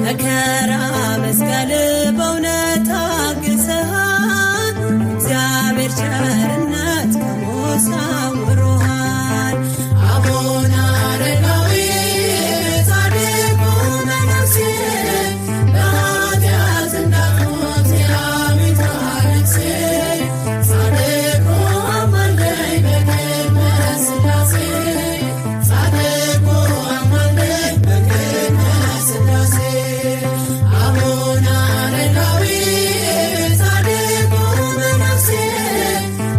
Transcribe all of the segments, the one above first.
መከራ መስቀል በእውነት ታግሰሃል ቸርነት ከሞት ሰውሮሃል። አቡነ አረጋዊ ጻድቁ መነኩሴ በኃጢአት እንዳትሞት የአቤቱታ ነፍሴ ጻድቁ አማልደኝ በቅድመ ሥላሴ ጻድቁ አማልደኝ በቅድመ ሥላሴ አቡነ አረጋዊ ጻድቁ መነኩሴ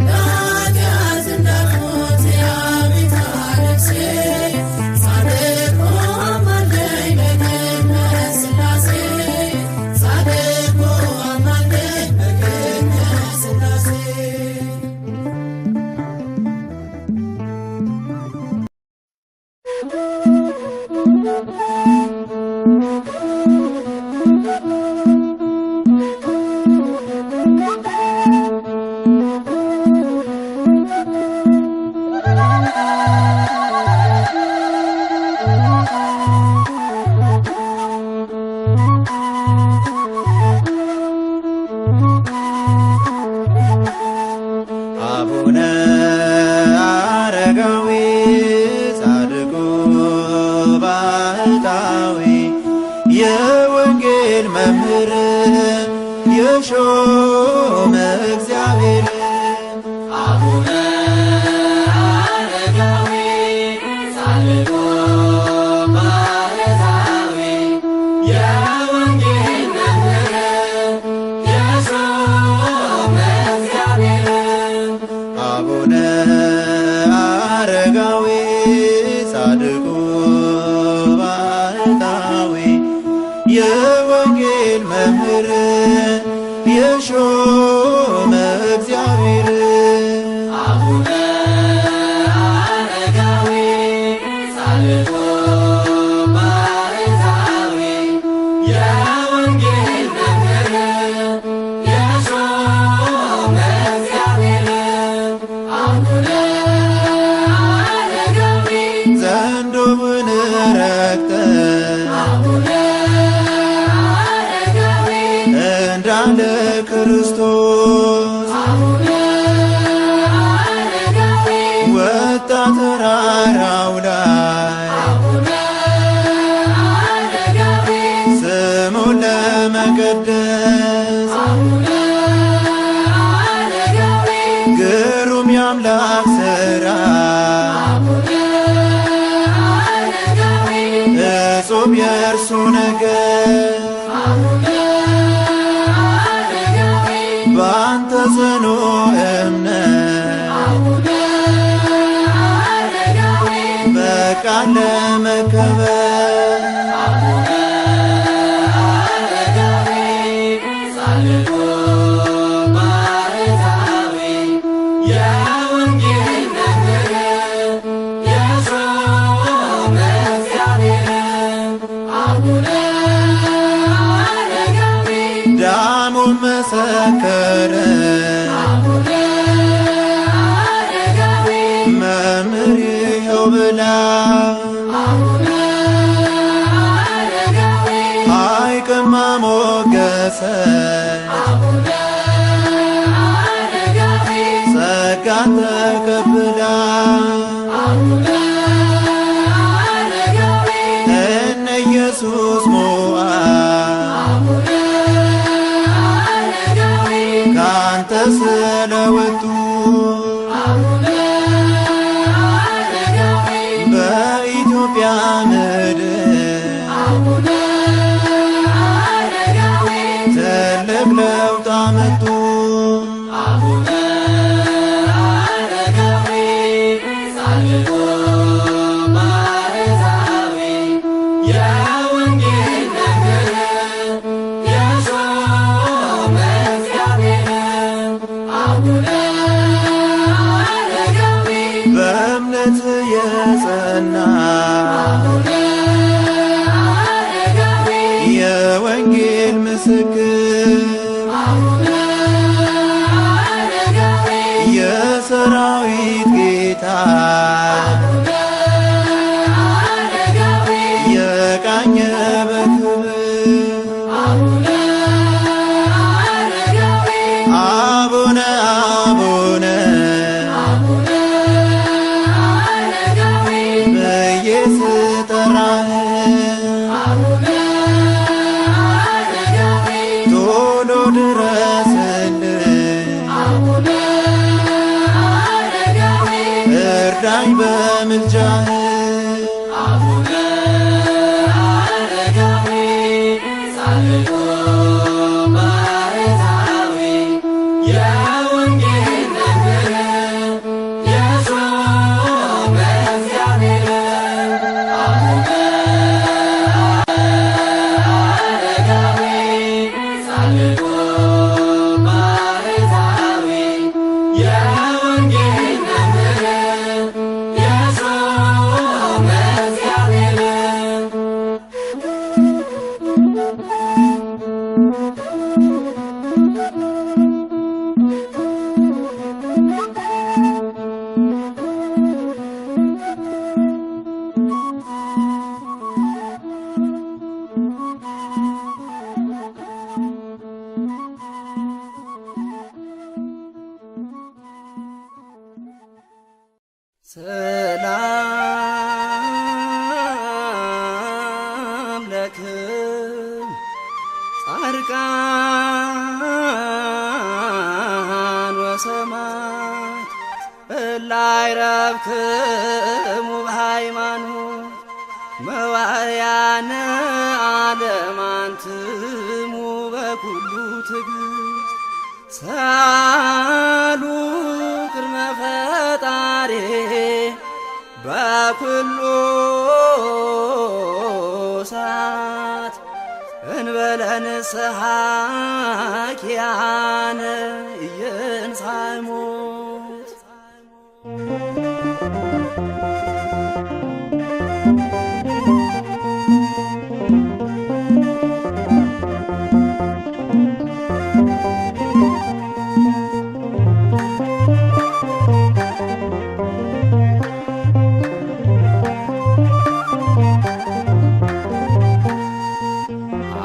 በኃጢአት እንዳትሞት የአቤቱታ ነፍሴ ጻድቁ አማልደኝ በቅድመ ሥላሴ ጻድቁ አማልደኝ በቅድመ ሥላሴ አቡነ አረጋዊ ጻድቁ ባህታዊ የወንጌል መምህር የሾመ እግዚአብሔር አቡነ አረጋዊ ጻድቁ ባህታዊ የወንጌል መምህር የሾመ እግዚአብሔር አቡነ አረጋዊ ጻድቁ ባህታዊ የወንጌል መምህር የሾመ እግዚአብሔር አቡነ አረጋዊ ጻድቁ ባህታዊ የወንጌል መምህር የሾመ እግዚአብሔር አቡነ አረጋዊ ዘንዶውን ረግጠህ አቡነ አረጋዊ እንዳለ ክርስቶስ አቡነ አረጋዊ ወጣ ተራራው ላይ አቡነ አረጋዊ ስሙን ለመቀደስ አቡነ አረጋዊ ግሩም የአምላክ ሥራ አቡነ አረጋዊ እጹብ የእርሱ ነገር አቡነ አረጋዊ በአንተ ጽኑ እምነት አቡነ አረጋዊ በቃል ለመከበር አቡነ አረጋዊ ጻድቁ ባህታዊ የወንጌል መምህር የሾመ እግዚአብሔር አቡነ አረጋዊ ዳሙን መሰከረ አቡነ አረጋዊ መምህር ይኸው ብላ አቡነ አረጋዊ ሐይቅማ ሞገሰ አቡነ አረጋዊ ጸጋን ተቀብላ አቡነ አረጋዊ እነ ኢየሱስ ሞዐ አቡነ አረጋዊ ካንተ ስለወጡ አቡነ አረጋዊ በኢትዮጵያ ምድር አቡነ አረጋዊ ትልቅ ለውጥ አመጡ አቡነ አረጋዊ ጻድቁ ባህታዊ የወንጌል መምህር የሾመ እግዚአብሔር አቡነ አረጋዊ በእምነት የጸና አቡነ አረጋዊ የወንጌል ምስክር አቡነ አረጋዊ የሰራዊት ጌታ አቡነ አረጋዊ የቃኘ በክብር አቡነ አረጋዊ አቡነ አቡነ ድረስልኝ አቡነ አረጋዊ እርዳኝ በምልጃህ አቡነ አረጋዊ ጻድቁ ባህታዊ የወንጌል መምህር የሾመ እግዚአብሔር አቡነ አረጋዊ ጻድቁ ባህታዊ የወንጌል መምህር የሾመ እግዚአብሔር ሰላም ለክም ጻድቃን ወሰማዕት እላይ ረብክሙ በሃይማኖት መዋዕያነ ዓለም አንትሙ በኩሉ ትዕግሥት ሳሉ ቅድመ ፈጣሪ በኩሉ ሰዓት እንበለ ንስሐ ኪያነ ኢየንሣእ ሞት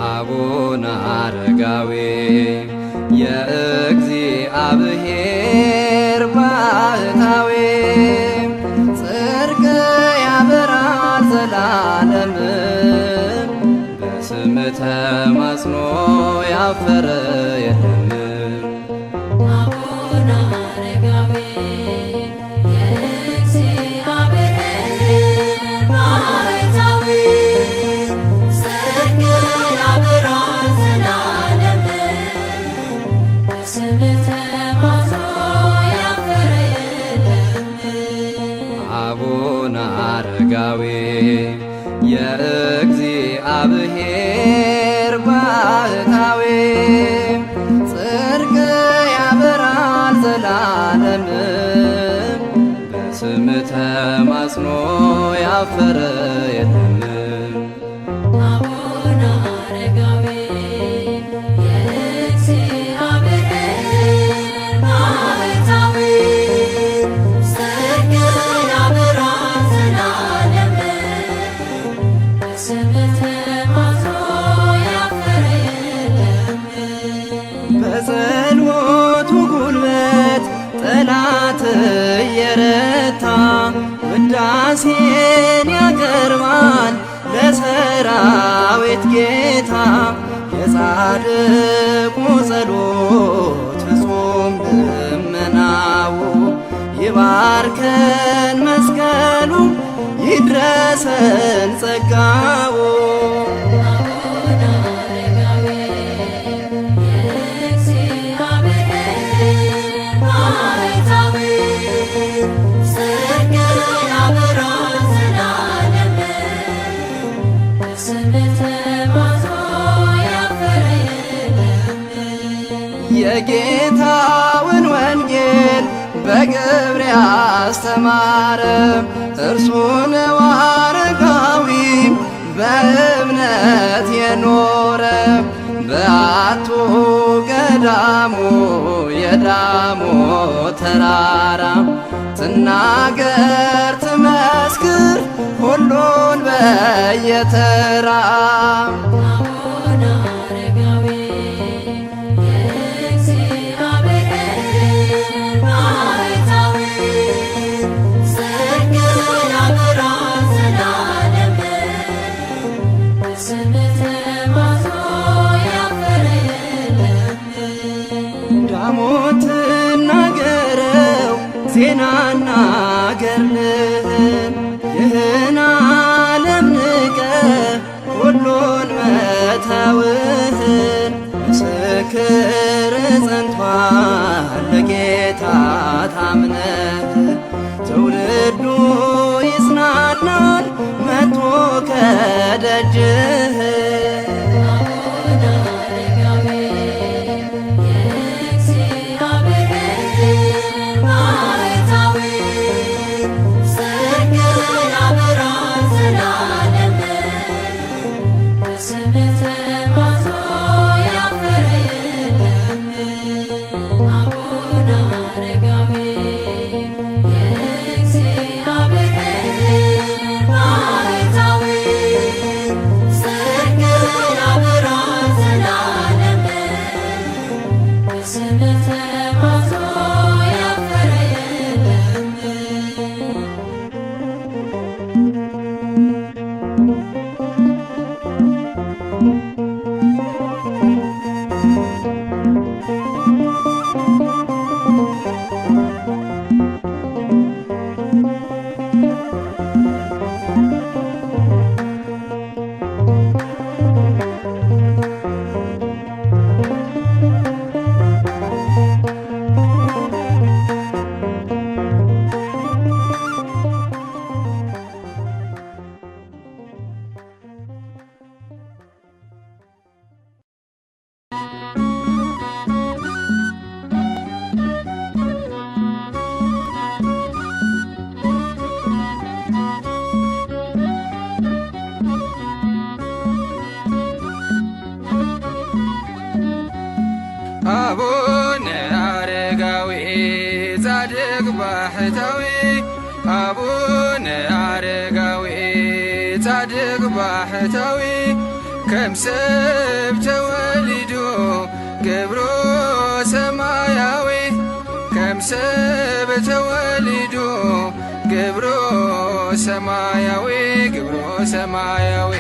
አቡነ አረጋዊ የእግዚአብሔር ባህታዊ ጽድቅ ያበራል ዘላለም በስም ተማጽኖ ያፈረ የለም አቡነ አረጋዊ የእግዚአብሔር ባህታዊ ጽድቅ ያበራል ዘላለም በስምህ ተማጽኖ ያፈረ የለም አቡነ አረጋዊ የእግዚአብሔር ባህታዊ ጽድቅ ያበራል ዘላለም በስም ተማጽኖ ያፈረ የለም አቡነ አረጋዊ የእግዚአብሔር ባህታዊ ጽድቅ ያበራል ዘላለም በስምህ ተማጽኖ ያፈረ የለም በጸሎቱ ጉልበት ጠላት እየረታ ውዳሴን ያቀርባል ለሰራዊት ጌታ የጻድቁ ጸሎት ፍጹም ልመናው ይባርከን መስቀሉ ይድረሰን ጸጋው አቡነ አረጋዊ የእግዚአብሔር ባህታዊ ጽድቅ ያበራል ዘላለም በስምህ ተማጽኖ ያፈረ የለም የጌታውን ወንጌል በግብር ያስተማረ እርሱ ነው አረጋዊ በእምነት የኖረ በአቱ ገዳሙ የዳሞ ተራራ ትናገር ትመስክር ሁሉን በየተራ አቡነ አረጋዊ የእግዚአብሔር ባህታዊ ጽድቅ ያበራል ዘላለም በስምህ ተማጽኖ ያፈረ የለም ዳሞት ትናገረው ዜናና ገድልህን ይህን ዓለም ንቀህ ሁሉን መተውህን ምስክር ጸንቷል ለጌታ ታምነህ ትውልዱ ይጽናናል መጥቶ ከደጅህ አቡነ አረጋዊ ጻድቅ ባህታዊ አቡነ አረጋዊ ጻድቅ ባህታዊ ከምሰብ ተወሊዶ ገብሮ ሰማያዊ ከምሰብ ተወሊዶ ገብሮ ሰማያዊ ገብሮ ሰማያዊ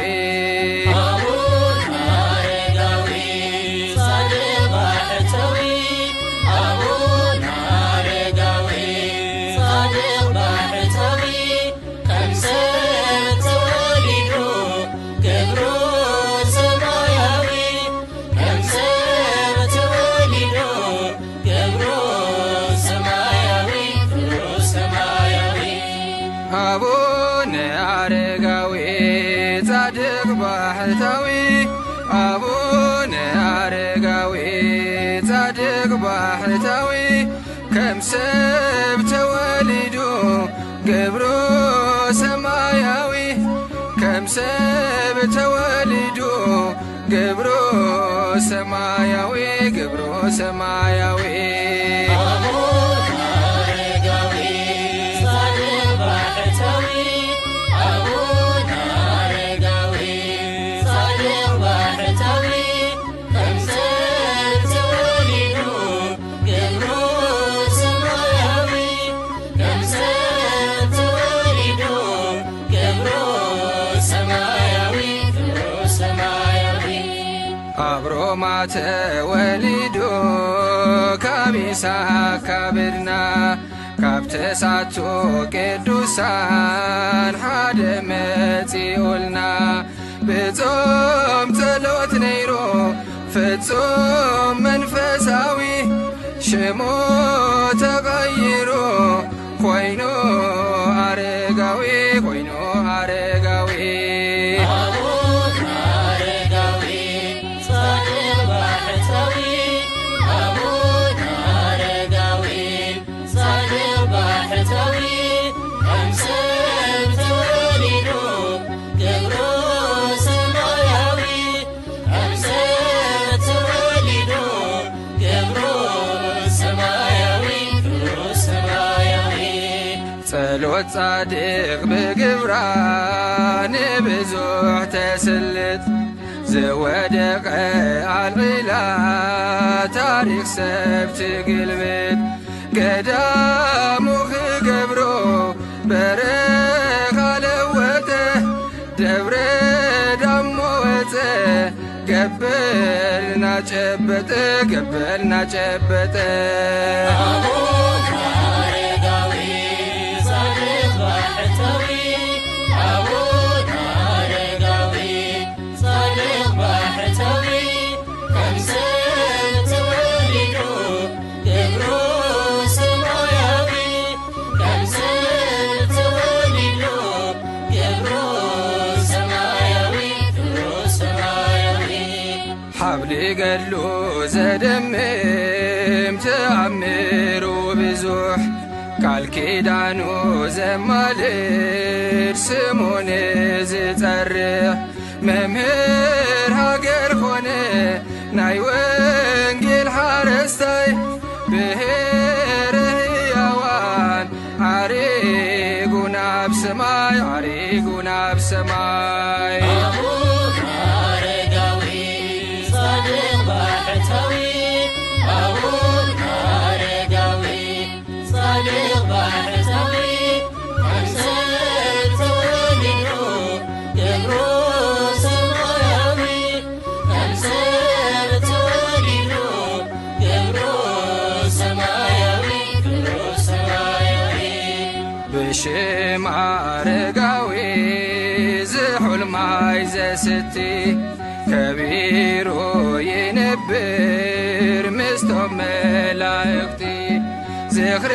አቡነ አረጋዊ ጻድቅ ባህታዊ አቡነ አረጋዊ ጻድቅ ባህታዊ ከምሰብ ተወሊዶ ገብሮ ሰማያዊ ከምሰብ ተወሊዶ ገብሮ ሰማያዊ ገብሮ ሰማያዊ አብሮማተ ወሊዶ ካቢሳካ ብድና ካብተሳቶ ቅዱሳን ሓደ መጺኡልና ብጾም ጸሎት ነይሮ ፍጹም መንፈሳዊ ሽሙ ተቀይሮ ኮይኑ አረጋዊ ኮይኑ አረጋዊ ጸሎት ጻድቅ ብግብራ ንብዙሕ ተስልጥ ዘወደቀ አልዒላ ታሪክ ሰብ ትግልብጥ ገዳሙ ክገብሮ በረኻ ለወጠ ደብረ ዳሞ ወፀ ገበልና ጨበጠ ገበልና ጨበጠ አቡነ አረጋዊ ጻድቅ ባሕታዊ አቡነ አረጋዊ ጻድቅ ባሕታዊ ከምሰት ተወሊዶ ግብሩ ሰማያዊ ከምሰት ተወሊዶ ግብሩ ሰማያዊ ግብሩ ሰማያዊ ሓብሊ ገድሉ ዘደምም ተኣምሩ ብዙሕ ቃል ኪዳኑ ዘማልድ ስሙን ዝጸርሕ መምህር ሃገር ኾነ ናይ ወንጌል ሓረስታይ ብሄረ ሕያዋን ዓሪጉ ናብ ሰማይ ዓሪጉ ናብ ሰማይ አቡነ አረጋዊ ጻድቅ ባሕታዊ አቡነ አረጋዊ ጻድቅ ባሕታዊ ከምሰት ተወሊዶ ግብሩ ሰማያዊ ከምሰት ተወሊዶ ግብሩ ሰማያዊ ግብሩ ሰማያዊ ብሽም አረጋዊ ዝሑልማይ ዘስቲ ከቢሩ ይነብር ምስቶም መላእክቲ ዝኽሪ